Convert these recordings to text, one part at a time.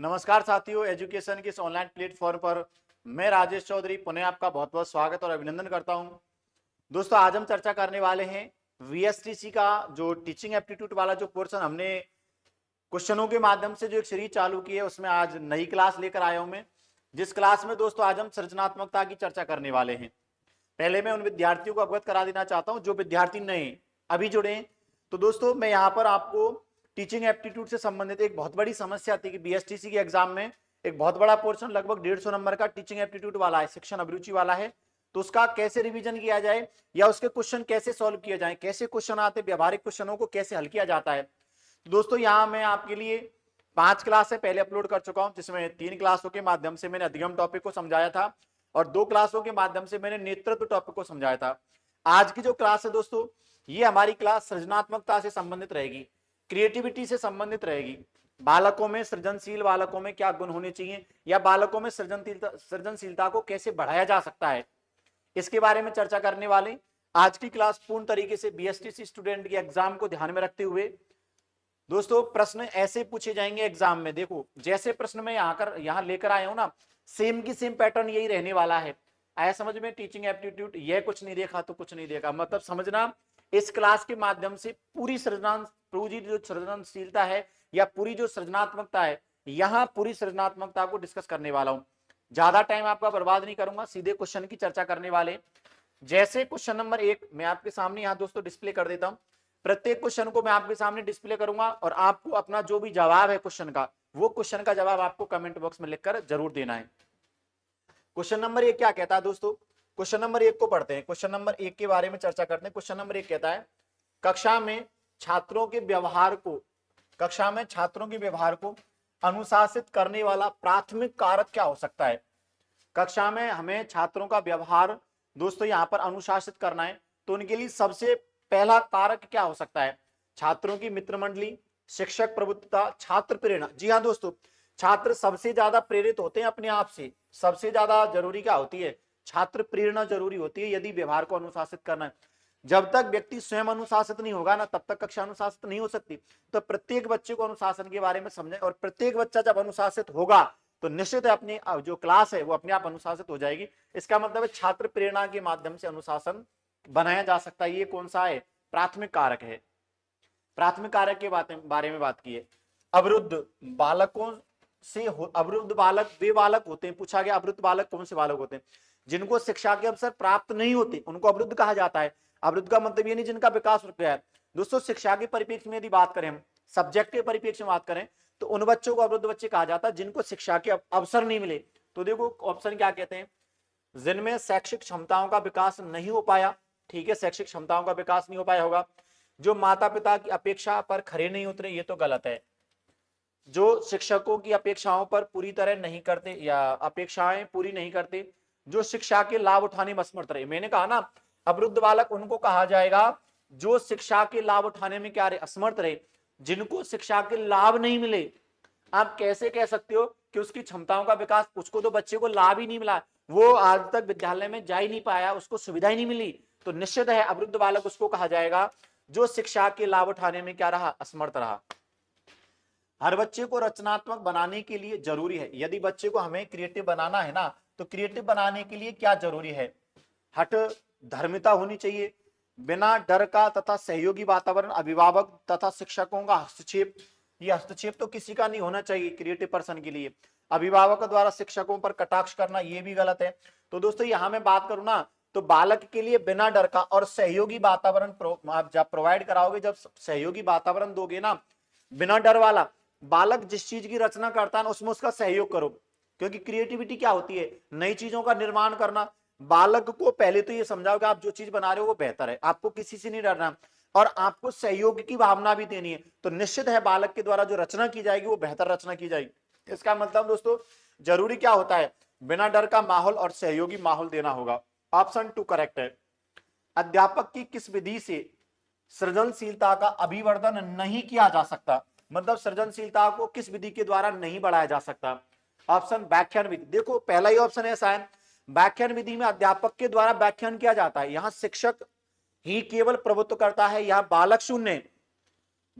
नमस्कार साथियों, एजुकेशन के इस ऑनलाइन प्लेटफॉर्म पर मैं राजेश चौधरी पुनः आपका बहुत बहुत स्वागत और अभिनंदन करता हूं। दोस्तों, आज हम चर्चा करने वाले हैं वीएसटीसी का जो टीचिंग एप्टीट्यूड वाला जो पोर्शन हमने क्वेश्चनों के माध्यम से जो एक सीरीज चालू की है, उसमें आज नई क्लास लेकर आया हूं मैं। जिस क्लास में दोस्तों आज हम सृजनात्मकता की चर्चा करने वाले हैं। पहले मैं उन विद्यार्थियों को अवगत करा देना चाहता हूं जो विद्यार्थी नए अभी जुड़े हैं। तो दोस्तों, मैं यहाँ पर आपको टीचिंग एप्टीट्यूड से संबंधित एक बहुत बड़ी समस्या थी कि बीएसटीसी के एग्जाम में एक बहुत बड़ा पोर्शन लगभग 150 नंबर का टीचिंग एप्टीट्यूड वाला है, शिक्षण अभिरुचि वाला है। तो उसका कैसे रिवीजन किया जाए या उसके क्वेश्चन कैसे सॉल्व किए जाए, कैसे क्वेश्चन आते, व्यवहारिक क्वेश्चनों को कैसे हल किया जाता है। तो दोस्तों, यहाँ मैं आपके लिए 5 क्लास पहले अपलोड कर चुका हूं, जिसमें 3 क्लासों के माध्यम से मैंने अधिगम टॉपिक को समझाया था और 2 क्लासों के माध्यम से मैंने नेतृत्व टॉपिक को समझाया था। आज की जो क्लास है दोस्तों, ये हमारी क्लास सृजनात्मकता से संबंधित रहेगी, क्रिएटिविटी से संबंधित रहेगी। बालकों में, सृजनशील बालकों में क्या गुण होने चाहिए या बालकों में सृजनशीलता को कैसे बढ़ाया जा सकता है, इसके बारे में चर्चा करने वाले। आज की क्लास पूर्ण तरीके से बीएसटीसी स्टूडेंट के एग्जाम को ध्यान में रखते हुए दोस्तों प्रश्न ऐसे पूछे जाएंगे एग्जाम में। देखो, जैसे प्रश्न में यहाँ लेकर आया हूं ना, सेम की सेम पैटर्न यही रहने वाला है। आया समझ में? टीचिंग एप्टीट्यूड, यह कुछ नहीं देखा तो कुछ नहीं देखा, मतलब समझना। इस क्लास के माध्यम से पूरी जो सृजनशीलता है या पूरी जो सृजनात्मकता है, यहाँ पूरी सृजनात्मकता को डिस्कस करने वाला हूं। ज्यादा टाइम आपका बर्बाद नहीं करूंगा, सीधे क्वेश्चन की चर्चा करने वाले। जैसे क्वेश्चन नंबर 1 मैं आपके सामने यहाँ दोस्तों डिस्प्ले कर देता हूं। प्रत्येक क्वेश्चन को मैं आपके सामने डिस्प्ले करूंगा और आपको अपना जो भी जवाब है क्वेश्चन का, वो क्वेश्चन का जवाब आपको कमेंट बॉक्स में लिखकर जरूर देना है। क्वेश्चन नंबर 1 क्या कहता है दोस्तों? क्वेश्चन नंबर 1 को पढ़ते हैं। क्वेश्चन नंबर 1 के बारे में चर्चा करते हैं। क्वेश्चन नंबर 1 कहता है, कक्षा में छात्रों के व्यवहार को अनुशासित करने वाला प्राथमिक कारक क्या हो सकता है। कक्षा में हमें छात्रों का व्यवहार दोस्तों यहाँ पर अनुशासित करना है, तो उनके लिए सबसे पहला कारक क्या हो सकता है? छात्रों की मित्र मंडली, शिक्षक प्रभुत्वता, छात्र प्रेरणा। जी हाँ दोस्तों, छात्र सबसे ज्यादा प्रेरित होते हैं अपने आप से। सबसे ज्यादा जरूरी क्या होती है? छात्र प्रेरणा जरूरी होती है यदि व्यवहार को अनुशासित करना है। जब तक व्यक्ति स्वयं अनुशासित नहीं होगा ना, तब तक कक्षा अनुशासित नहीं हो सकती। तो प्रत्येक बच्चे को अनुशासन के बारे में समझें, और प्रत्येक बच्चा जब अनुशासित होगा तो निश्चित है अपनी जो क्लास है वो अपने आप अनुशासित हो जाएगी। इसका मतलब है छात्र प्रेरणा के माध्यम से अनुशासन बनाया जा सकता है। ये कौन सा है? प्राथमिक कारक है। प्राथमिक कारक के बारे में बात की है। अवरुद्ध बालक वे बालक होते हैं। पूछा गया अवरुद्ध बालक कौन से बालक होते हैं? जिनको शिक्षा के अवसर प्राप्त नहीं होते उनको अवरुद्ध कहा जाता है। अवरुद्ध का मतलब ये नहीं जिनका विकास रुक गया है। दोस्तों, शिक्षा के परिप्रेक्ष्य में यदि बात करें, हम सब्जेक्ट के परिप्रेक्ष्य में बात करें, तो उन बच्चों को अवरुद्ध बच्चे कहा जाता है जिनको शिक्षा के अवसर नहीं मिले। तो देखो ऑप्शन क्या कहते हैं, जिनमें शैक्षिक क्षमताओं का विकास नहीं हो पाया। ठीक है, शैक्षिक क्षमताओं का विकास नहीं हो पाया होगा। जो माता पिता की अपेक्षा पर खरे नहीं उतरे, ये तो गलत है। जो शिक्षकों की अपेक्षाओं पर पूरी तरह नहीं करते या अपेक्षाएं पूरी नहीं करते, जो शिक्षा के लाभ उठाने में असमर्थ रहे। मैंने कहा ना, अवरुद्ध बालक उनको कहा जाएगा जो शिक्षा के लाभ उठाने में क्या रहे? असमर्थ रहे, जिनको शिक्षा के लाभ नहीं मिले। आप कैसे कह सकते हो कि उसकी क्षमताओं का विकास? उसको तो बच्चे को लाभ ही नहीं मिला, वो आज तक विद्यालय में जा ही नहीं पाया, उसको सुविधा ही नहीं मिली। तो निश्चित है अवरुद्ध बालक उसको कहा जाएगा जो शिक्षा के लाभ उठाने में क्या रहा? असमर्थ रहा। हर बच्चे को रचनात्मक बनाने के लिए जरूरी है, यदि बच्चे को हमें क्रिएटिव बनाना है ना, तो क्रिएटिव बनाने के लिए क्या जरूरी है? हट धर्मिता होनी चाहिए, बिना डर का तथा सहयोगी वातावरण, अभिभावक तथा शिक्षकों का हस्तक्षेप। ये हस्तक्षेप तो किसी का नहीं होना चाहिए क्रिएटिव पर्सन के लिए। अभिभावक द्वारा शिक्षकों पर कटाक्ष करना, ये भी गलत है। तो दोस्तों, यहां मैं बात करूं ना, तो बालक के लिए बिना डर का और सहयोगी वातावरण आप जब प्रोवाइड कराओगे, जब सहयोगी वातावरण दोगे ना, बिना डर वाला, बालक जिस चीज की रचना करता है ना उसमें उसका सहयोग करो। क्योंकि क्रिएटिविटी क्या होती है? नई चीजों का निर्माण करना। बालक को पहले तो ये समझाओ कि आप जो चीज बना रहे हो वो बेहतर है, आपको किसी से नहीं डरना, और आपको सहयोग की भावना भी देनी है। तो निश्चित है बालक के द्वारा जो रचना की जाएगी वो बेहतर रचना की जाएगी। इसका मतलब दोस्तों, जरूरी क्या होता है? बिना डर का माहौल और सहयोगी माहौल देना होगा। ऑप्शन 2 करेक्ट है। अध्यापक की किस विधि से सृजनशीलता का अभिवर्धन नहीं किया जा सकता? मतलब सृजनशीलता को किस विधि के द्वारा नहीं बढ़ाया जा सकता? ऑप्शन व्याख्यान विधि। देखो पहला ही ऑप्शन ऐसा है, व्याख्यान विधि में अध्यापक के द्वारा व्याख्यान किया जाता है। यहां शिक्षक ही केवल प्रभुत्व करता है, यहां बालक शून्य।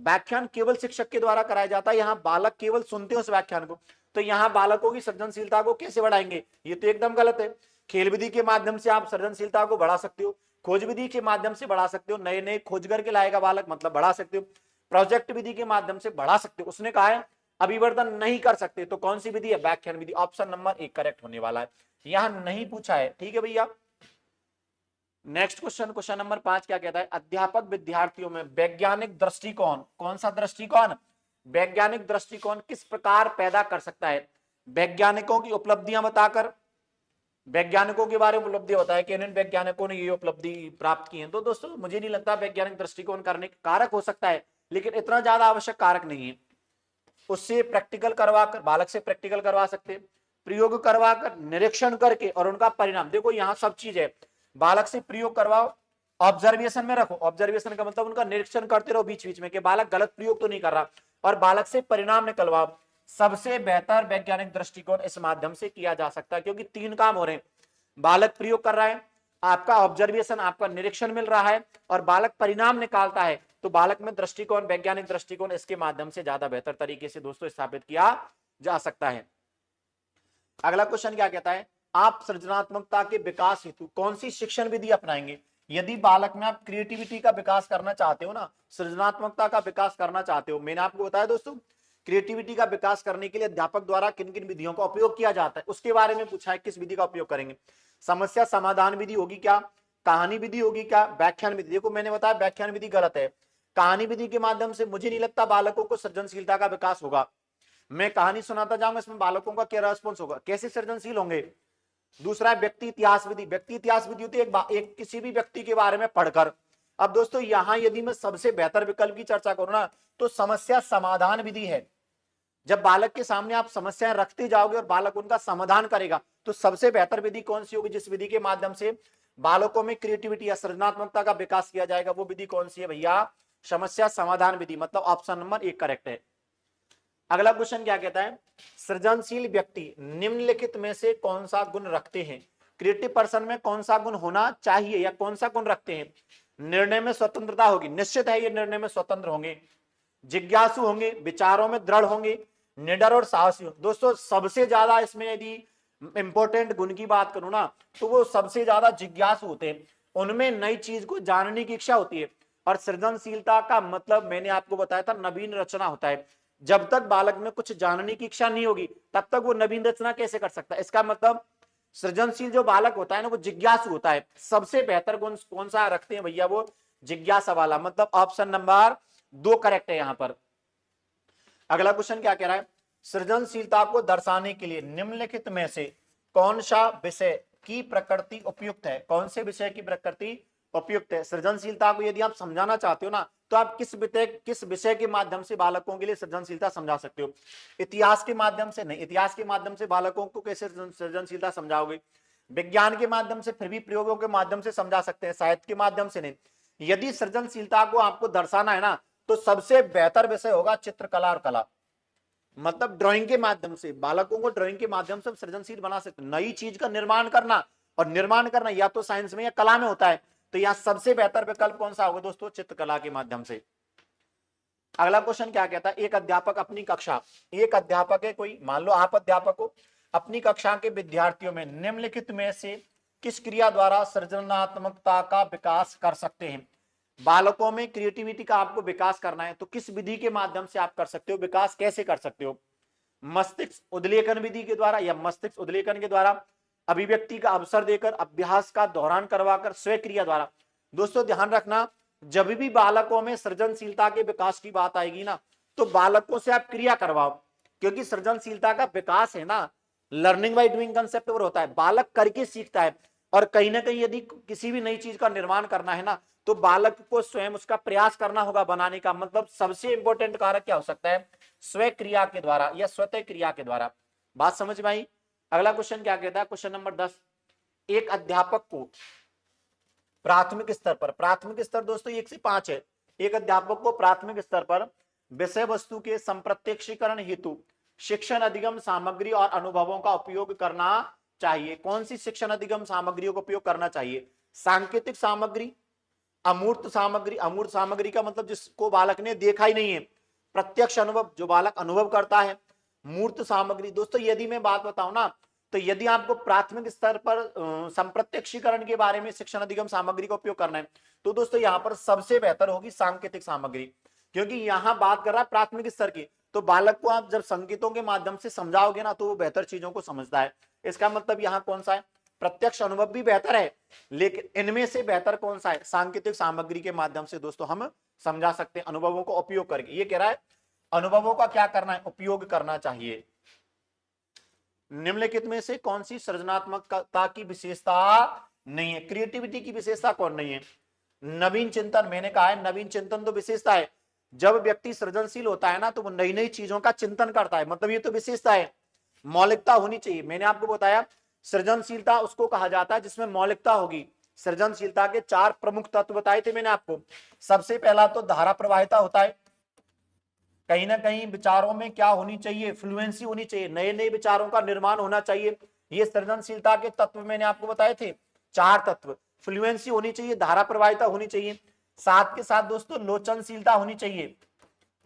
व्याख्यान केवल शिक्षक के द्वारा कराया जाता है, यहाँ बालक केवल सुनते हैं उस व्याख्यान को, तो यहाँ बालकों की सृजनशीलता को कैसे बढ़ाएंगे, ये तो एकदम गलत है। खेल विधि के माध्यम से आप सृजनशीलता को बढ़ा सकते हो, खोज विधि के माध्यम से बढ़ा सकते हो, नए नए खोज करके लाएगा बालक, मतलब बढ़ा सकते हो, प्रोजेक्ट विधि के माध्यम से बढ़ा सकते हो। उसने कहा है अभिवर्धन नहीं कर सकते, तो कौन सी विधि है, व्याख्यान विधि। ऑप्शन नंबर 1 करेक्ट होने वाला है, यहां नहीं पूछा है, ठीक है भैया। नेक्स्ट क्वेश्चन, क्वेश्चन नंबर 5 क्या कहता है, अध्यापक विद्यार्थियों में वैज्ञानिक दृष्टिकोण, कौन सा दृष्टिकोण, वैज्ञानिक दृष्टिकोण किस प्रकार पैदा कर सकता है। वैज्ञानिकों की उपलब्धियां बताकर, वैज्ञानिकों के बारे में उपलब्धि होता है कि इन वैज्ञानिकों ने ये उपलब्धि प्राप्त की है। तो दोस्तों मुझे नहीं लगता वैज्ञानिक दृष्टिकोण करने का कारक हो सकता है, लेकिन इतना ज्यादा आवश्यक कारक नहीं है। उससे प्रैक्टिकल करवाकर, बालक से प्रैक्टिकल करवा सकते, प्रयोग करवाकर, निरीक्षण करके और उनका परिणाम, देखो यहाँ सब चीज है, बालक से प्रयोग करवाओ, ऑब्जर्वेशन में रखो, ऑब्जर्वेशन का मतलब उनका निरीक्षण करते रहो बीच बीच में कि बालक गलत प्रयोग तो नहीं कर रहा, और बालक से परिणाम निकलवाओ। सबसे बेहतर वैज्ञानिक दृष्टिकोण इस माध्यम से किया जा सकता है, क्योंकि 3 काम हो रहे हैं, बालक प्रयोग कर रहा है, आपका ऑब्जर्वेशन, आपका निरीक्षण मिल रहा है, और बालक परिणाम निकालता है, तो बालक में दृष्टिकोण, वैज्ञानिक दृष्टिकोण इसके माध्यम से ज्यादा बेहतर तरीके से दोस्तों स्थापित किया जा सकता है। अगला क्वेश्चन क्या कहता है, आप सृजनात्मकता के विकास हेतु कौन सी शिक्षण विधि अपनाएंगे। यदि बालक में आप क्रिएटिविटी का विकास करना चाहते हो ना, सृजनात्मकता का विकास करना चाहते हो, मैंने आपको बताया दोस्तों क्रिएटिविटी का विकास करने के लिए अध्यापक द्वारा किन किन विधियों का उपयोग किया जाता है, उसके बारे में पूछा है, किस विधि का उपयोग करेंगे। समस्या समाधान विधि होगी क्या, कहानी विधि होगी क्या, व्याख्यान विधि। देखो मैंने बताया व्याख्यान विधि गलत है, कहानी विधि के माध्यम से मुझे नहीं लगता बालकों को सृजनशीलता का विकास होगा। मैं कहानी सुनाता जाऊंगा, इसमें बालकों का क्या रेस्पॉन्स होगा, कैसे सृजनशील होंगे। दूसरा है व्यक्ति इतिहास विधि, व्यक्ति इतिहास विधि होती है एक किसी भी व्यक्ति के बारे में पढ़कर। अब दोस्तों यहां यदि मैं सबसे बेहतर विकल्प की चर्चा करूं ना, तो समस्या समाधान विधि है। जब बालक के सामने आप समस्याएं रखते जाओगे और बालक उनका समाधान करेगा, तो सबसे बेहतर विधि कौन सी होगी, जिस विधि के माध्यम से बालकों में क्रिएटिविटी या सृजनात्मकता का विकास किया जाएगा, वो विधि कौन सी है भैया, समस्या समाधान विधि, मतलब ऑप्शन नंबर 1 करेक्ट है। अगला क्वेश्चन क्या कहता है, सृजनशील व्यक्ति निम्नलिखित में से कौन सा गुण रखते हैं। क्रिएटिव पर्सन में कौन सा गुण होना चाहिए या कौन सा गुण रखते हैं। निर्णय में स्वतंत्रता होगी, निश्चित है ये निर्णय में स्वतंत्र होंगे, जिज्ञासु होंगे, विचारों में दृढ़ होंगे, निडर और साहसी। दोस्तों सबसे ज्यादा इसमें यदि इंपॉर्टेंट गुण की बात करूं ना, तो वो सबसे ज्यादा जिज्ञासु होते हैं, उनमें नई चीज को जानने की इच्छा होती है। और सृजनशीलता का मतलब मैंने आपको बताया था नवीन रचना होता है। जब तक बालक में कुछ जानने की इच्छा नहीं होगी, तब तक वो नवीन रचना कैसे कर सकता है। इसका मतलब सृजनशील जो बालक होता है ना, वो जिज्ञासु होता है। सबसे बेहतर गुण कौन सा रखते हैं भैया, वो जिज्ञासा वाला, मतलब ऑप्शन नंबर 2 करेक्ट है यहां पर। अगला क्वेश्चन क्या कह रहा है, सृजनशीलता को दर्शाने के लिए निम्नलिखित में से कौन सा विषय की प्रकृति उपयुक्त है। कौन से विषय की प्रकृति उपयुक्त है। सृजनशीलता को यदि आप समझाना चाहते हो ना, तो आप किस विषय के माध्यम से बालकों के लिए सृजनशीलता समझा सकते हो। इतिहास के माध्यम से नहीं, इतिहास के माध्यम से बालकों को कैसे सृजनशीलता समझाओगे। विज्ञान के माध्यम से, फिर भी प्रयोगों के माध्यम से समझा सकते हैं, साहित्य के माध्यम से नहीं। यदि सृजनशीलता को आपको दर्शाना है ना, तो सबसे बेहतर विषय होगा चित्रकला और कला, मतलब ड्राइंग के माध्यम से बालकों को ड्राइंग के माध्यम से सृजनशील बना सकते। नई चीज का निर्माण करना, और निर्माण करना या तो साइंस में या कला में होता है, तो यहां सबसे बेहतर विकल्प कौन सा होगा दोस्तों, चित्रकला के माध्यम से। अगला क्वेश्चन क्या कहता है, एक अध्यापक अपनी कक्षा, एक अध्यापक है कोई, मान लो आप अध्यापक हो, अपनी कक्षा के विद्यार्थियों में निम्नलिखित में से किस क्रिया द्वारा सृजनात्मकता का विकास कर सकते हैं। बालकों में क्रिएटिविटी का आपको विकास करना है, तो किस विधि के माध्यम से आप कर सकते हो, विकास कैसे कर सकते हो। मस्तिष्क उद्लेखन विधि के द्वारा, या मस्तिष्क उद्लेखन के द्वारा, अभिव्यक्ति का अवसर देकर, अभ्यास का दोहरान करवाकर, स्वयं क्रिया द्वारा। दोस्तों ध्यान रखना, जब भी बालकों में सृजनशीलता के विकास की बात आएगी ना, तो बालकों से आप क्रिया करवाओ, क्योंकि सृजनशीलता का विकास है ना, लर्निंग बाय डूइंग कंसेप्ट पर होता है, बालक करके सीखता है। और कहीं ना कहीं यदि किसी भी नई चीज का निर्माण करना है ना, तो बालक को स्वयं उसका प्रयास करना होगा बनाने का। मतलब सबसे इंपॉर्टेंट कारक क्या हो सकता है, स्वयं क्रिया के द्वारा या स्वतः क्रिया के द्वारा। बात समझ में आई। अगला क्वेश्चन क्या कहता है, क्वेश्चन नंबर 10, एक अध्यापक को प्राथमिक स्तर पर, प्राथमिक स्तर दोस्तों 1 से 5 है, एक अध्यापक को प्राथमिक स्तर पर विषय वस्तु के संप्रत्यक्षीकरण हेतु शिक्षण अधिगम सामग्री और अनुभवों का उपयोग करना चाहिए। कौन सी शिक्षण अधिगम सामग्रियों का उपयोग करना चाहिए, सांकेतिक सामग्री, अमूर्त सामग्री का मतलब जिसको बालक ने देखा ही नहीं है। प्रत्यक्ष अनुभव, जो बालक अनुभव करता है। मूर्त सामग्री, दोस्तों यदि मैं बात बताऊं ना, तो यदि आपको प्राथमिक स्तर पर संप्रत्यक्षीकरण के बारे में शिक्षण अधिगम सामग्री का उपयोग करना है, तो दोस्तों यहाँ पर सबसे बेहतर होगी सांकेतिक सामग्री, क्योंकि यहाँ बात कर रहा है प्राथमिक स्तर की। तो बालक को आप जब संकेतों के माध्यम से समझाओगे ना, तो वो बेहतर चीजों को समझता है। इसका मतलब यहाँ कौन सा है, प्रत्यक्ष अनुभव भी बेहतर है, लेकिन इनमें से बेहतर कौन सा है, सांकेतिक सामग्री के माध्यम से दोस्तों हम समझा सकते हैं अनुभवों को उपयोग करके। ये कह रहा है अनुभवों का क्या करना है, उपयोग करना चाहिए। निम्नलिखित में से कौन सी सृजनात्मकता की विशेषता नहीं है, क्रिएटिविटी की विशेषता कौन नहीं है। नवीन चिंतन, मैंने कहा है नवीन चिंतन तो विशेषता है। जब व्यक्ति सृजनशील होता है ना, तो वो नई नई चीजों का चिंतन करता है, मतलब ये तो विशेषता है। मौलिकता होनी चाहिए, मैंने आपको बताया सृजनशीलता उसको कहा जाता है जिसमें मौलिकता होगी। सृजनशीलता के 4 प्रमुख तत्व बताए थे मैंने आपको। सबसे पहला तो धारा प्रवाहिता होता है, कहीं ना कहीं विचारों में क्या होनी चाहिए, फ्लुएंसी होनी चाहिए, नए नए विचारों का निर्माण होना चाहिए। ये सृजनशीलता के तत्व मैंने आपको बताए थे, 4 तत्व। फ्लुएंसी होनी चाहिए, धारा प्रवाहिता होनी चाहिए, साथ के साथ दोस्तों लोचनशीलता होनी चाहिए,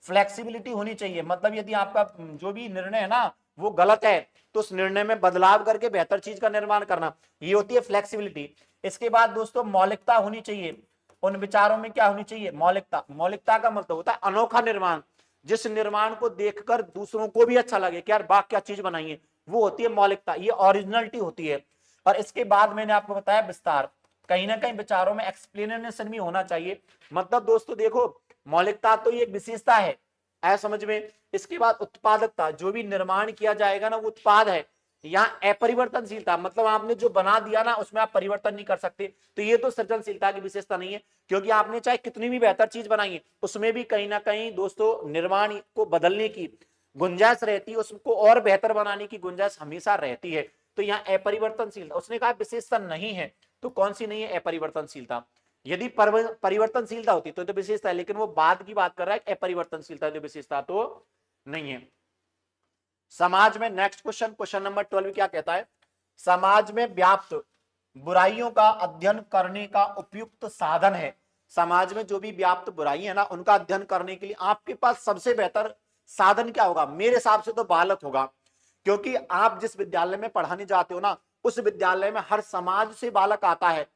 फ्लेक्सिबिलिटी होनी चाहिए। मतलब यदि आपका जो भी निर्णय है ना वो गलत है, तो उस निर्णय में बदलाव करके बेहतर चीज का निर्माण करना, ये होती है फ्लेक्सिबिलिटी। इसके बाद दोस्तों मौलिकता होनी चाहिए, उन विचारों में क्या होनी चाहिए, मौलिकता। मौलिकता का मतलब होता है अनोखा निर्माण, जिस निर्माण को देखकर दूसरों को भी अच्छा लगे कि यार वाह क्या चीज बनाई है, वो होती है मौलिकता, ये ओरिजिनलिटी होती है। और इसके बाद मैंने आपको बताया विस्तार, कहीं ना कहीं विचारों में एक्सप्लेनेशन भी होना चाहिए। मतलब दोस्तों देखो, मौलिकता तो ये एक विशेषता है, आया समझ में। इसके बाद उत्पादकता, जो भी निर्माण किया जाएगा ना वो उत्पाद है। यहाँ अपरिवर्तनशीलता, मतलब आपने जो बना दिया ना उसमें आप परिवर्तन नहीं कर सकते, तो ये तो सृजनशीलता की विशेषता नहीं है, क्योंकि आपने चाहे कितनी भी बेहतर चीज बनाई है, उसमें भी कहीं ना कहीं दोस्तों निर्माण को बदलने की गुंजाइश रहती है, उसको और बेहतर बनाने की गुंजाइश हमेशा रहती है। तो यहाँ अपरिवर्तनशीलता, उसने कहा विशेषता नहीं है, तो कौन सी नहीं है, अपरिवर्तनशीलता। यदि परिवर्तनशीलता होती तो विशेषता है, लेकिन वो बाद की बात कर रहा है, अपरिवर्तनशीलता तो विशेषता तो नहीं है। समाज में नेक्स्ट क्वेश्चन, क्वेश्चन नंबर 12 क्या कहता है, समाज में व्याप्त बुराइयों का अध्ययन करने का उपयुक्त साधन है। समाज में जो भी व्याप्त बुराई है ना, उनका अध्ययन करने के लिए आपके पास सबसे बेहतर साधन क्या होगा, मेरे हिसाब से तो बालक होगा। क्योंकि आप जिस विद्यालय में पढ़ाने जाते हो ना, उस विद्यालय में हर समाज से बालक आता है,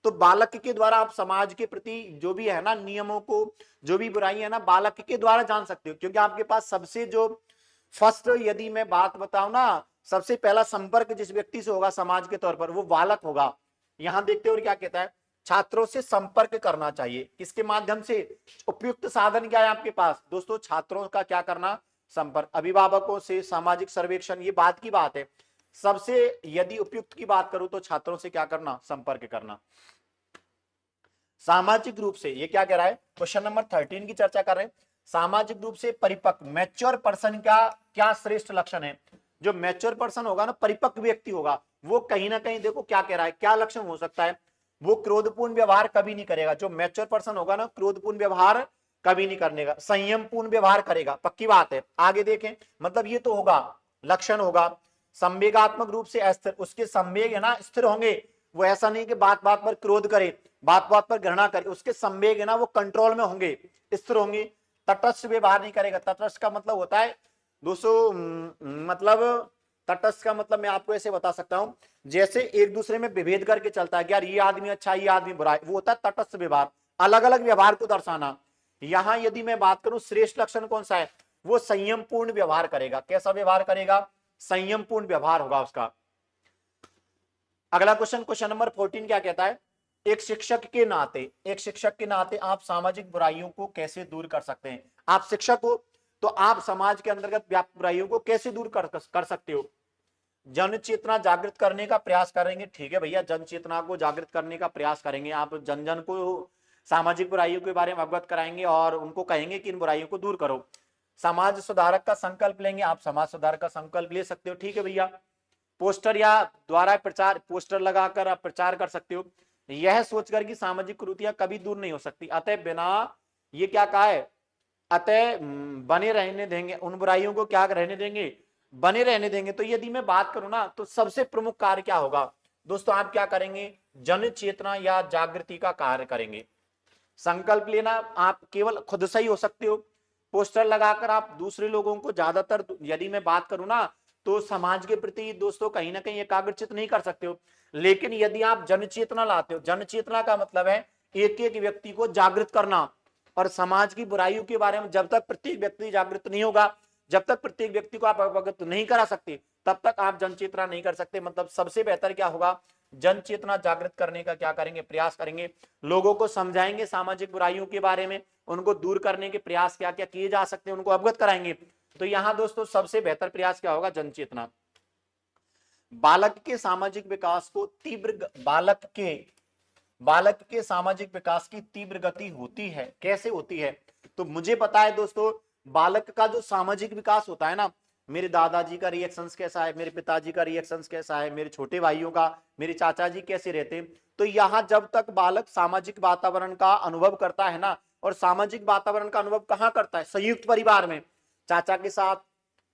तो बालक के द्वारा आप समाज के प्रति जो भी है ना नियमों को, जो भी बुराई है ना, बालक के द्वारा जान सकते हो। क्योंकि आपके पास सबसे जो फर्स्ट, यदि मैं बात बताऊं ना, सबसे पहला संपर्क जिस व्यक्ति से होगा समाज के तौर पर, वो बालक होगा। यहां देखते हो क्या कहता है, छात्रों से संपर्क करना चाहिए, किसके माध्यम से, उपयुक्त साधन क्या है आपके पास दोस्तों, छात्रों का क्या करना, संपर्क। अभिभावकों से, सामाजिक सर्वेक्षण, ये बात की बात है। सबसे यदि उपयुक्त की बात करूं तो छात्रों से क्या करना, संपर्क करना। सामाजिक रूप से, ये क्या कह रहा है, क्वेश्चन नंबर 13 की चर्चा कर रहे हैं। सामाजिक रूप से परिपक्व, मैच्योर पर्सन का क्या श्रेष्ठ लक्षण है। जो मैच्योर पर्सन होगा ना, परिपक्व व्यक्ति होगा, वो कहीं ना कहीं देखो क्या कह रहा है, क्या लक्षण हो सकता है, वो क्रोधपूर्ण व्यवहार कभी नहीं करेगा। जो मैच्योर पर्सन होगा ना, क्रोधपूर्ण व्यवहार कभी नहीं करने का, संयमपूर्ण व्यवहार करेगा, पक्की बात है। आगे देखें, मतलब ये तो होगा, लक्षण होगा। संवेगात्मक रूप से अस्थिर, उसके संवेग है ना स्थिर होंगे, वो ऐसा नहीं कि बात बात पर क्रोध करे, बात बात पर घृणा करे, उसके संवेग है ना वो कंट्रोल में होंगे, स्थिर होंगे। तटस्थ व्यवहार नहीं करेगा, तटस्थ का मतलब होता है दोस्तों, मतलब तटस्थ का मतलब मैं आपको ऐसे बता सकता हूं, जैसे एक दूसरे में विभेद करके चलता है कि यार ये आदमी अच्छा है, ये आदमी बुरा है, वो होता है तटस्थ व्यवहार, अलग अलग व्यवहार को दर्शाना। यहां यदि मैं बात करूं श्रेष्ठ लक्षण कौन सा है, वो संयमपूर्ण व्यवहार करेगा। कैसा व्यवहार करेगा, संयमपूर्ण व्यवहार होगा उसका। अगला क्वेश्चन, क्वेश्चन नंबर 14 क्या कहता है, एक शिक्षक के नाते, एक शिक्षक के नाते आप सामाजिक बुराइयों को कैसे दूर कर सकते हैं। आप शिक्षक हो तो आप समाज के अंतर्गत व्याप्त बुराइयों को कैसे दूर कर सकते हो। जन चेतना जागृत करने का प्रयास करेंगे, ठीक है भैया, जन चेतना को जागृत करने का प्रयास करेंगे। आप जन जन को सामाजिक बुराइयों के बारे में अवगत कराएंगे और उनको कहेंगे कि इन बुराइयों को दूर करो। समाज सुधारक का संकल्प लेंगे, आप समाज सुधारक का संकल्प ले सकते हो, ठीक है भैया। पोस्टर या द्वारा प्रचार, पोस्टर लगाकर आप प्रचार कर सकते हो, यह सोचकर कि सामाजिक कुरीतियां कभी दूर नहीं हो सकती, अतः बिना, ये क्या कहा है, अतः बने रहने देंगे, उन बुराइयों को क्या रहने देंगे, बने रहने देंगे। तो यदि मैं बात करूं ना, तो सबसे प्रमुख कार्य क्या होगा दोस्तों, आप क्या करेंगे, जन चेतना या जागृति का कार्य करेंगे। संकल्प लेना आप केवल खुद से ही हो सकते हो। पोस्टर लगाकर आप दूसरे लोगों को, ज्यादातर यदि मैं बात करूं ना, तो समाज के प्रति दोस्तों कहीं ना कहीं एकाग्रचित नहीं कर सकते हो। लेकिन यदि आप जन चेतना लाते हो, जन चेतना का मतलब है एक एक व्यक्ति को जागृत करना, और समाज की बुराइयों के बारे में जब तक प्रत्येक व्यक्ति जागृत नहीं होगा, जब तक प्रत्येक व्यक्ति को आप अवगत नहीं करा सकते, तब तक आप जन चेतना नहीं कर सकते। मतलब सबसे बेहतर क्या होगा, जन चेतना जागृत करने का क्या करेंगे, प्रयास करेंगे, लोगों को समझाएंगे सामाजिक बुराइयों के बारे में, उनको दूर करने के प्रयास क्या क्या किए जा सकते हैं उनको अवगत कराएंगे। तो यहां दोस्तों सबसे बेहतर प्रयास क्या होगा, जन चेतना। बालक के सामाजिक विकास को तीव्र, बालक के सामाजिक विकास की तीव्र गति होती है, कैसे होती है, तो मुझे पता है दोस्तों, बालक का जो सामाजिक विकास होता है ना, मेरे दादाजी का रिएक्शंस कैसा है, मेरे पिताजी का रिएक्शंस कैसा है, मेरे छोटे भाइयों का, मेरे चाचा जी कैसे रहते हैं, तो यहां जब तक बालक सामाजिक वातावरण का अनुभव करता है ना, और सामाजिक वातावरण का अनुभव कहां करता है, संयुक्त परिवार में, चाचा के साथ,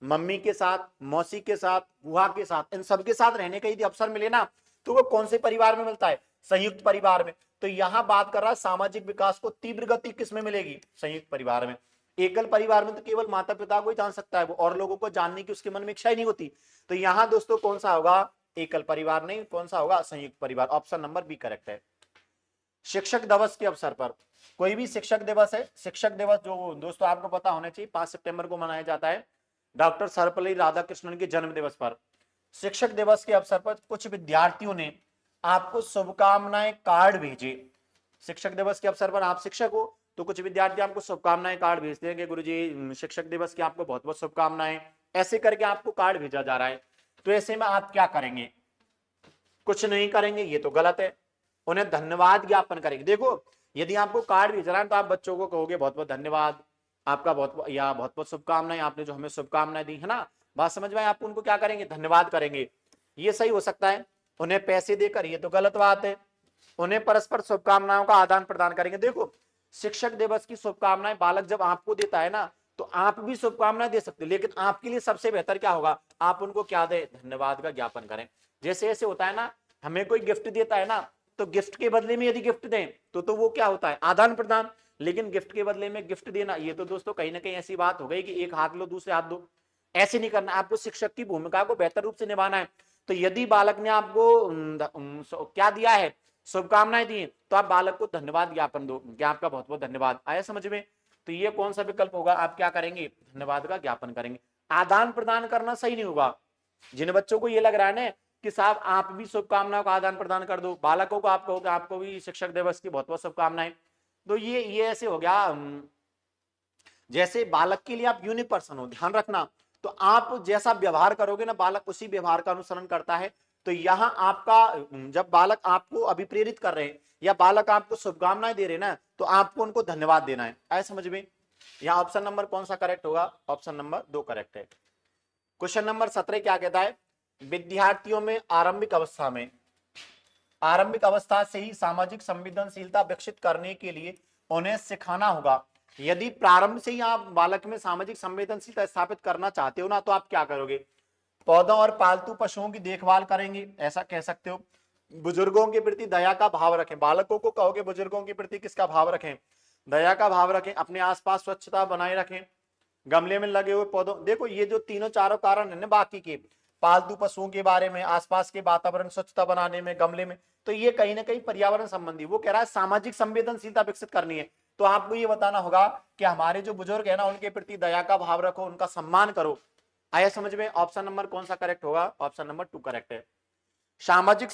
मम्मी के साथ, मौसी के साथ, बुआ के साथ, इन सबके साथ रहने का यदि अवसर मिले ना, तो वो कौन से परिवार में मिलता है, संयुक्त परिवार में। तो यहां बात कर रहा है सामाजिक विकास को तीव्र गति किसमें मिलेगी, संयुक्त परिवार में। एकल परिवार में तो केवल माता पिता को ही जान सकता है, वो और लोगों को जानने की उसके मन में इच्छा ही नहीं होती। तो यहां दोस्तों कौन सा होगा, एकल परिवार नहीं, कौन सा होगा, संयुक्त परिवार। ऑप्शन नंबर बी करेक्ट है। शिक्षक दिवस के अवसर पर, कोई भी शिक्षक दिवस है, शिक्षक दिवस जो दोस्तों आपको पता होना चाहिए 5 सितंबर को मनाया जाता है, डॉक्टर सर्वपल्ली राधाकृष्णन के जन्म दिवस पर। शिक्षक दिवस के अवसर पर कुछ विद्यार्थियों ने आपको शुभकामनाएं कार्ड भेजे। शिक्षक दिवस के अवसर पर आप शिक्षक हो, तो कुछ विद्यार्थी आपको शुभकामनाएं कार्ड भेजते हैं कि गुरुजी शिक्षक दिवस की आपको बहुत बहुत शुभकामनाएं, ऐसे करके आपको कार्ड भेजा जा रहा है। तो ऐसे में आप क्या करेंगे, कुछ नहीं करेंगे, ये तो गलत है, उन्हें धन्यवाद ज्ञापन करेंगे। देखो यदि आपको कार्ड भेज रहा है तो आप बच्चों को कहोगे बहुत बहुत धन्यवाद, आपका बहुत या बहुत बहुत शुभकामनाएं, आपने जो हमें शुभकामनाएं दी है ना, बात समझ में, आप उनको क्या करेंगे, धन्यवाद करेंगे, ये सही हो सकता है। उन्हें पैसे देकर, ये तो गलत बात है। उन्हें परस्पर शुभकामनाओं का आदान प्रदान करेंगे। देखो शिक्षक दिवस की शुभकामनाएं बालक जब आपको देता है ना, तो आप भी शुभकामनाएं दे सकते हो, लेकिन आपके लिए सबसे बेहतर क्या होगा, आप उनको क्या दे, धन्यवाद का ज्ञापन करें। जैसे ऐसे होता है ना, हमें कोई गिफ्ट देता है ना, तो गिफ्ट के बदले में यदि गिफ्ट दें तो वो क्या होता है, आदान प्रदान। लेकिन गिफ्ट के बदले में गिफ्ट देना, ये तो दोस्तों कहीं ना कहीं ऐसी बात हो गई कि एक हाथ लो दूसरे हाथ दो, ऐसे नहीं करना। आपको शिक्षक की भूमिका को बेहतर रूप से निभाना है। तो यदि बालक ने आपको क्या दिया है, शुभकामनाएं दी, तो आप बालक को धन्यवाद ज्ञापन दो कि आपका बहुत बहुत धन्यवाद। आया समझ में। तो ये कौन सा विकल्प होगा, आप क्या करेंगे, धन्यवाद का ज्ञापन करेंगे। आदान प्रदान करना सही नहीं होगा। जिन बच्चों को ये लग रहा है ना कि साहब आप भी शुभकामनाओं का आदान प्रदान कर दो, बालकों को आप कहोगे आपको भी शिक्षक दिवस की बहुत बहुत शुभकामनाएं, तो ये ऐसे हो गया जैसे बालक के लिए आप यूनिक पर्सन हो। ध्यान रखना, तो आप जैसा व्यवहार करोगे ना, बालक उसी व्यवहार का अनुसरण करता है। तो यहां आपका, जब बालक आपको अभिप्रेरित कर रहे हैं या बालक आपको शुभकामनाएं दे रहे हैं ना, तो आपको उनको धन्यवाद देना है। आए समझ में। यहां ऑप्शन नंबर कौन सा करेक्ट होगा, ऑप्शन नंबर 2 करेक्ट है। क्वेश्चन नंबर 17 क्या कहता है, विद्यार्थियों में आरंभिक अवस्था से ही सामाजिक संवेदनशीलता विकसित करने के लिए उन्हें सिखाना होगा। यदि प्रारंभ से ही आप बालक में सामाजिक संवेदनशीलता स्थापित करना चाहते हो ना, तो आप क्या करोगे, पौधों और पालतू पशुओं की देखभाल करेंगे, ऐसा कह सकते हो। बुजुर्गों के प्रति दया का भाव रखें, बालकों को कहोगे बुजुर्गों के प्रति किसका भाव रखें, दया का भाव रखें। अपने आसपास स्वच्छता बनाए रखें, गमले में लगे हुए पौधों, देखो ये जो तीनों चारों कारण है ना, बाकी के पालतू पशुओं के बारे में, आसपास के वातावरण स्वच्छता बनाने में, गमले में, तो ये कहीं ना कहीं पर्यावरण संबंधी, वो कह रहा है सामाजिक संवेदनशीलता विकसित करनी है। तो आपको ये बताना होगा कि हमारे जो बुजुर्ग है ना, उनके प्रति दया का भाव रखो, उनका सम्मान करो। आया समझ में। ऑप्शन नंबर कौन सा करेक्ट होगा, ऑप्शन नंबर 2 करेक्ट है। सामाजिक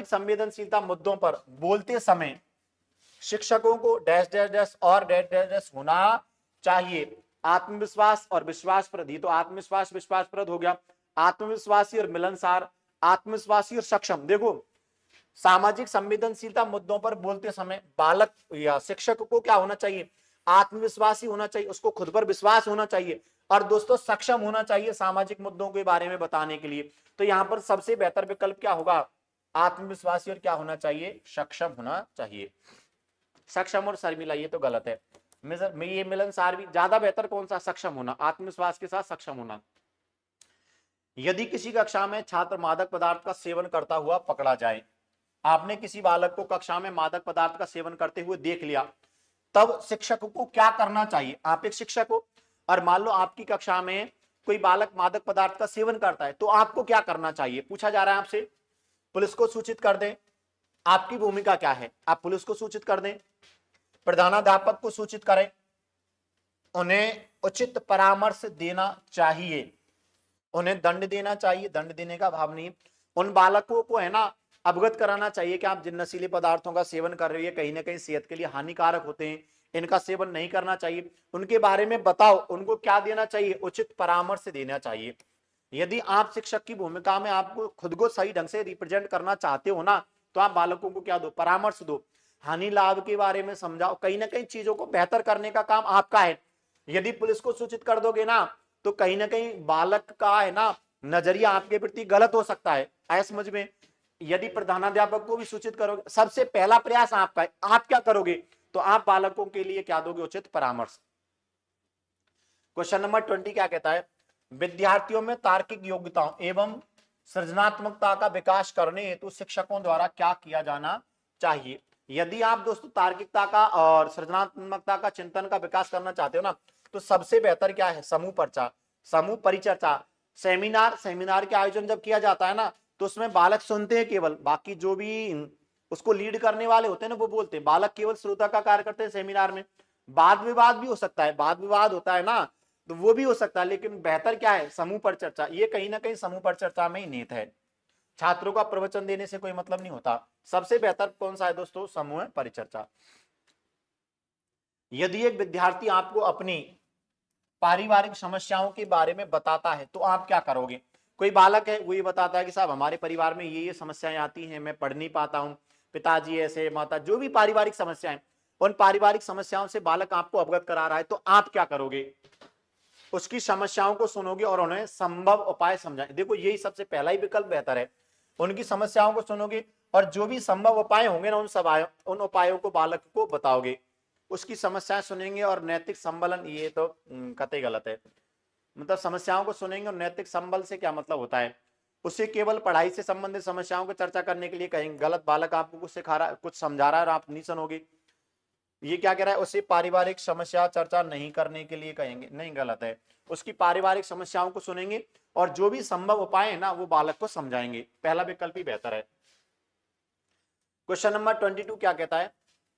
संवेदनशीलता मुद्दों पर बोलते समय शिक्षकों को डैश डैश डैश और डैश डैश डैश होना चाहिए। आत्मविश्वास और विश्वासप्रद, तो आत्मविश्वास विश्वासप्रद हो गया, आत्मविश्वासी और मिलनसार, आत्मविश्वासी और सक्षम। देखो सामाजिक संवेदनशीलता मुद्दों पर बोलते समय बालक या शिक्षक को क्या होना चाहिए, आत्मविश्वासी होना चाहिए, उसको खुद पर विश्वास होना चाहिए, और दोस्तों सक्षम होना चाहिए सामाजिक मुद्दों के बारे में बताने के लिए। तो यहां पर सबसे बेहतर विकल्प क्या होगा, आत्मविश्वासी और क्या होना चाहिए, सक्षम होना चाहिए। सक्षम और शर्मिला ये तो गलत है, ये मिलनसार भी ज्यादा बेहतर। कौन सा, सक्षम होना, आत्मविश्वास के साथ सक्षम होना। यदि किसी कक्षा में छात्र मादक पदार्थ का सेवन करता हुआ पकड़ा जाए, आपने किसी बालक को कक्षा में मादक पदार्थ का सेवन करते हुए देख लिया, तब शिक्षक को क्या करना चाहिए? आप एक शिक्षक हो और मान लो आपकी कक्षा में कोई बालक मादक पदार्थ का सेवन करता है, तो आपको क्या करना चाहिए? पूछा जा रहा है आपसे। पुलिस को सूचित कर दें, आपकी भूमिका क्या है? आप पुलिस को सूचित कर दें, प्रधानाध्यापक को सूचित करें, उन्हें उचित परामर्श देना चाहिए, उन्हें दंड देना चाहिए, दंड देने का भाव नहीं, उन बालकों को है ना अवगत कराना चाहिए कि आप जिन नशीले पदार्थों का सेवन कर रहे हो ये कहीं ना कहीं सेहत के लिए हानिकारक होते हैं, इनका सेवन नहीं करना चाहिए, उनके बारे में बताओ, उनको क्या देना चाहिए? उचित परामर्श देना चाहिए। यदि आप शिक्षक की भूमिका में आपको खुद को सही ढंग से रिप्रेजेंट करना चाहते हो ना, तो आप बालकों को क्या दो? परामर्श दो, हानि लाभ के बारे में समझाओ, कहीं ना कहीं चीजों को बेहतर करने का काम आपका है। यदि पुलिस को सूचित कर दोगे ना, तो कहीं ना कहीं बालक का है ना नजरिया आपके प्रति गलत हो सकता है, आया समझ में? यदि प्रधानाध्यापक को भी सूचित करोगे, सबसे पहला प्रयास आपका है, आप क्या करोगे? तो आप बालकों के लिए क्या दोगे? उचित परामर्श। क्वेश्चन नंबर 20 क्या कहता है? विद्यार्थियों में तार्किक योग्यताओं एवं सृजनात्मकता का विकास करने हेतु शिक्षकों द्वारा क्या किया जाना चाहिए? यदि आप दोस्तों तार्किकता का और सृजनात्मकता का चिंतन का विकास करना चाहते हो ना, तो सबसे बेहतर क्या है? समूह चर्चा, समूह परिचर्चा, सेमिनार के आयोजन जब किया जाता है ना, तो उसमें बालक सुनते हैं केवल, बाकी जो भी उसको लीड करने वाले होते हैं ना वो बोलते हैं, बालक केवल श्रोता का कार्य करते हैं। सेमिनार में वाद विवाद भी हो सकता है, वाद विवाद होता है ना, तो वो भी हो सकता है, लेकिन बेहतर क्या है? समूह पर चर्चा। ये कहीं ना कहीं समूह पर चर्चा में ही निहित है। छात्रों का प्रवचन देने से कोई मतलब नहीं होता। सबसे बेहतर कौन सा है दोस्तों? समूह परिचर्चा। यदि एक विद्यार्थी आपको अपनी पारिवारिक समस्याओं के बारे में बताता है, तो आप क्या करोगे? कोई बालक है वो ये बताता है कि साहब हमारे परिवार में ये समस्याएं आती हैं, मैं पढ़ नहीं पाता हूँ, पिताजी ऐसे, माता, जो भी पारिवारिक समस्याएं, उन पारिवारिक समस्याओं से बालक आपको अवगत करा रहा है, तो आप क्या करोगे? उसकी समस्याओं को सुनोगे और उन्हें संभव उपाय समझाएं। देखो यही सबसे पहला ही विकल्प बेहतर है। उनकी समस्याओं को सुनोगे और जो भी संभव उपाय होंगे ना, उन उपायों को बालक को बताओगे। उसकी समस्याएं सुनेंगे और नैतिक संबलन, ये तो कतई गलत है। मतलब समस्याओं को सुनेंगे और नैतिक संबल से क्या मतलब होता है? उसे केवल पढ़ाई से संबंधित समस्याओं को चर्चा करने के लिए कहेंगे। गलत। बालक आपको कुछ सिखा रहा है, कुछ समझा रहा है और आप नहीं सुनोगे। ये क्या कह रहा है? उसे पारिवारिक समस्या चर्चा नहीं करने के लिए कहेंगे। नहीं, गलत है। उसकी पारिवारिक समस्याओं को सुनेंगे और जो भी संभव उपाय है ना वो बालक को समझाएंगे। पहला विकल्प ही बेहतर है। क्वेश्चन नंबर 22 क्या कहता है?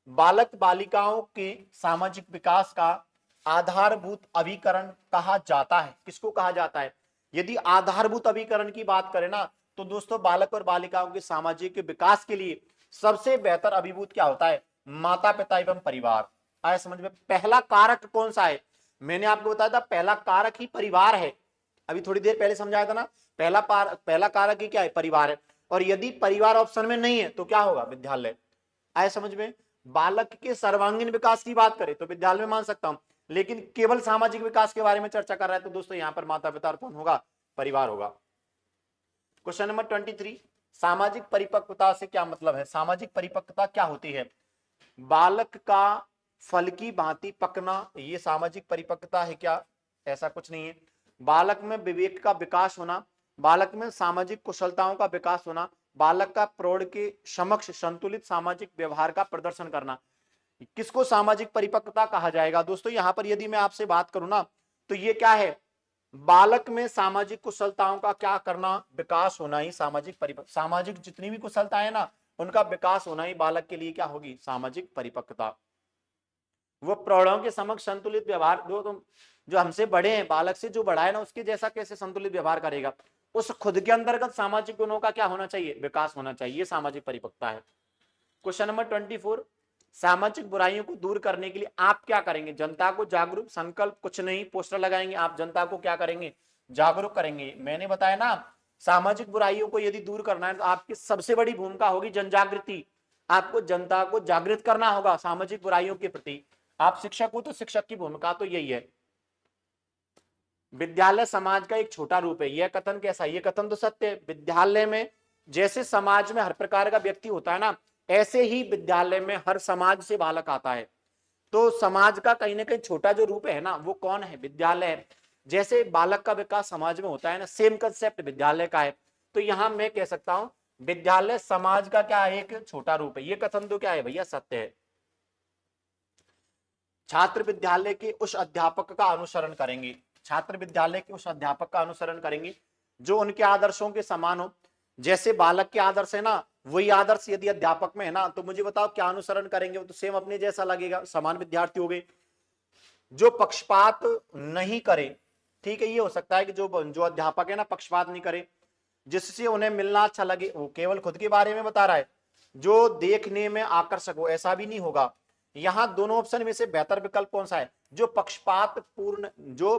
बालक बालिकाओं के सामाजिक विकास का आधारभूत अभिकरण कहा जाता है। किसको कहा जाता है? यदि आधारभूत अभिकरण की बात करें ना, तो दोस्तों बालक और बालिकाओं के सामाजिक विकास के लिए सबसे बेहतर अभिभूत क्या होता है? माता पिता एवं परिवार। आया समझ में? पहला कारक कौन सा है? मैंने आपको बताया था पहला कारक ही परिवार है। अभी थोड़ी देर पहले समझाया था ना, पहला कारक ही क्या है? परिवार है। और यदि परिवार ऑप्शन में नहीं है तो क्या होगा? विद्यालय। आया समझ में? बालक के सर्वांगीण विकास की बात करें तो विद्यालय में मान सकता हूं, लेकिन केवल सामाजिक विकास के बारे में चर्चा कर रहा है तो दोस्तों यहां पर माता पिता कौन होगा? परिवार होगा। क्वेश्चन नंबर 23, सामाजिक परिपक्वता से क्या मतलब है? सामाजिक परिपक्वता क्या होती है? बालक का फल की भांति पकना, ये सामाजिक परिपक्वता है क्या? ऐसा कुछ नहीं है। बालक में विवेक का विकास होना, बालक में सामाजिक कुशलताओं का विकास होना, बालक का प्रौढ़ के समक्ष संतुलित सामाजिक व्यवहार का प्रदर्शन करना, किसको सामाजिक परिपक्वता कहा जाएगा? दोस्तों यहां पर यदि मैं आपसे बात करूं ना, तो ये क्या है? बालक में सामाजिक कुशलताओं का क्या करना? विकास होना ही सामाजिक परिपक्वता। सामाजिक जितनी भी कुशलताएं ना उनका विकास होना ही बालक के लिए क्या होगी? सामाजिक परिपक्वता। वो प्रौढ़ों के समक्ष संतुलित व्यवहार, जो हमसे बड़े हैं, बालक से जो बड़ा है ना उसके जैसा कैसे संतुलित व्यवहार करेगा? उस खुद के अंतर्गत सामाजिक गुणों का क्या होना चाहिए? विकास होना चाहिए। सामाजिक परिपक्वता है। क्वेश्चन नंबर 24, सामाजिक बुराइयों को दूर करने के लिए आप क्या करेंगे? जनता को जागरूक, संकल्प कुछ नहीं, पोस्टर लगाएंगे। आप जनता को क्या करेंगे? जागरूक करेंगे। मैंने बताया ना, सामाजिक बुराइयों को यदि दूर करना है तो आपकी सबसे बड़ी भूमिका होगी जनजागृति। आपको जनता को जागृत करना होगा सामाजिक बुराइयों के प्रति। आप शिक्षक हो तो शिक्षक की भूमिका तो यही है। विद्यालय समाज का एक छोटा रूप है। यह कथन कैसा? यह कथन तो सत्य है। विद्यालय में जैसे समाज में हर प्रकार का व्यक्ति होता है ना, ऐसे ही विद्यालय में हर समाज से बालक आता है। तो समाज का कहीं ना कहीं छोटा जो रूप है ना वो कौन है? विद्यालय है। जैसे बालक का विकास समाज में होता है ना, सेम कंसेप्ट विद्यालय का है। तो यहां मैं कह सकता हूं विद्यालय समाज का क्या है, एक छोटा रूप है। ये कथन तो क्या है भैया, सत्य है। छात्र विद्यालय के उस अध्यापक का अनुसरण करेंगे, छात्र विद्यालय के उस अध्यापक का अनुसरण करेंगे जो उनके आदर्शों के समान हो। जैसे बालक के आदर्श है ना, वही आदर्श यदि अध्यापक में है ना, तो मुझे बताओ क्या अनुसरण करेंगे, वो तो सेम अपने जैसा लगेगा, समान विद्यार्थी हो गए। जो पक्षपात नहीं करे, ठीक है, ये हो सकता है कि जो जो अध्यापक है ना पक्षपात नहीं करे, जिससे उन्हें मिलना अच्छा लगे, वो केवल खुद के बारे में बता रहा है, जो देखने में आकर्षक हो, ऐसा भी नहीं होगा। यहां दोनों ऑप्शन में से बेहतर विकल्प कौन सा है, जो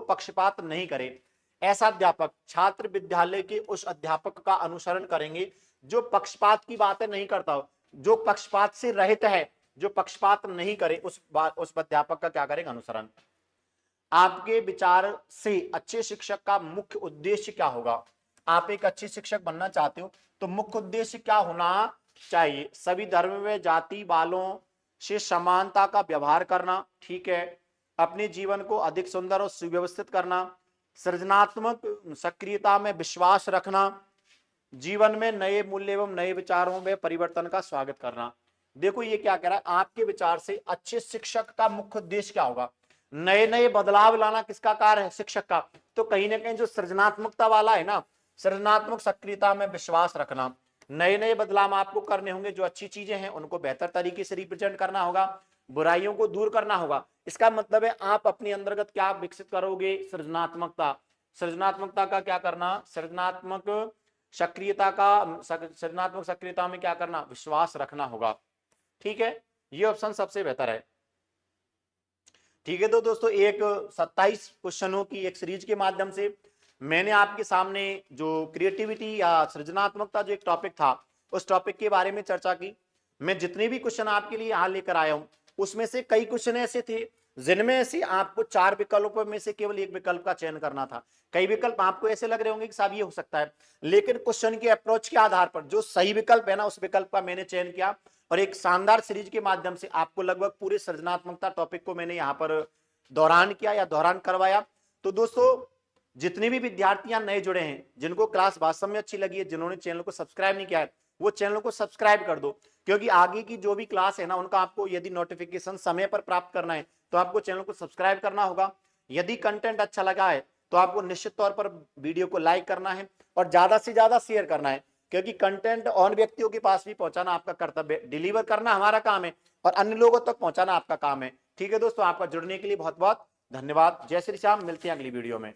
पक्षपात नहीं करे, ऐसा अध्यापक छात्र विद्यालय के उस अध्यापक का अनुसरण करेंगे जो पक्षपात की बातें नहीं करता हो, जो पक्षपात से रहित है, जो पक्षपात नहीं करे, उस अध्यापक का क्या करेंगे, अनुसरण। आपके विचार से अच्छे शिक्षक का मुख्य उद्देश्य क्या होगा। आप एक अच्छे शिक्षक बनना चाहते हो तो मुख्य उद्देश्य क्या होना चाहिए, सभी धर्म व जाति वालों से समानता का व्यवहार करना, ठीक है, अपने जीवन को अधिक सुंदर और सुव्यवस्थित करना, सृजनात्मक सक्रियता में विश्वास रखना, जीवन में नए मूल्य एवं नए विचारों में परिवर्तन का स्वागत करना। देखो ये क्या कह रहा है, आपके विचार से अच्छे शिक्षक का मुख्य उद्देश्य क्या होगा, नए नए बदलाव लाना किसका कार्य है, शिक्षक का। तो कहीं ना कहीं जो सृजनात्मकता वाला है ना, सृजनात्मक सक्रियता में विश्वास रखना, नए नए बदलाव आपको करने होंगे, जो अच्छी चीजें हैं उनको बेहतर तरीके से रिप्रेजेंट करना होगा, बुराइयों को दूर करना होगा। इसका मतलब है आप अपने अंतर्गत क्या विकसित करोगे, सृजनात्मकता। सृजनात्मकता का क्या करना, सृजनात्मक सक्रियता में क्या करना, विश्वास रखना होगा, ठीक है, ये ऑप्शन सबसे बेहतर है। ठीक है, तो दोस्तों एक 27 क्वेश्चनों की एक सीरीज के माध्यम से मैंने आपके सामने जो क्रिएटिविटी या सृजनात्मकता जो एक टॉपिक था, उस टॉपिक के बारे में चर्चा की। मैं जितने भी क्वेश्चन आपके लिए यहां लेकर आया हूं, उसमें से कई क्वेश्चन ऐसे थे जिनमें से आपको 4 विकल्पों में से केवल एक विकल्प का चयन करना था। कई विकल्प आपको ऐसे लग रहे होंगे कि साहब ये हो सकता है, लेकिन क्वेश्चन के अप्रोच के आधार पर जो सही विकल्प है ना, उस विकल्प का मैंने चयन किया और एक शानदार सीरीज के माध्यम से आपको लगभग पूरे सृजनात्मकता टॉपिक को मैंने यहाँ पर दौरान किया या दौरान करवाया। तो दोस्तों जितने भी विद्यार्थियां नए जुड़े हैं, जिनको क्लास वास्तव में अच्छी लगी है, जिन्होंने चैनल को सब्सक्राइब नहीं किया है, वो चैनल को सब्सक्राइब कर दो, क्योंकि आगे की जो भी क्लास है ना, उनका आपको यदि नोटिफिकेशन समय पर प्राप्त करना है तो आपको चैनल को सब्सक्राइब करना होगा। यदि कंटेंट अच्छा लगा है तो आपको निश्चित तौर पर वीडियो को लाइक करना है और ज्यादा से ज्यादा शेयर करना है, क्योंकि कंटेंट और व्यक्तियों के पास भी पहुंचाना आपका कर्तव्य है, डिलीवर करना हमारा काम है और अन्य लोगों तक पहुंचाना आपका काम है। ठीक है दोस्तों, आपका जुड़ने के लिए बहुत बहुत धन्यवाद। जय श्री श्याम, मिलते हैं अगली वीडियो में।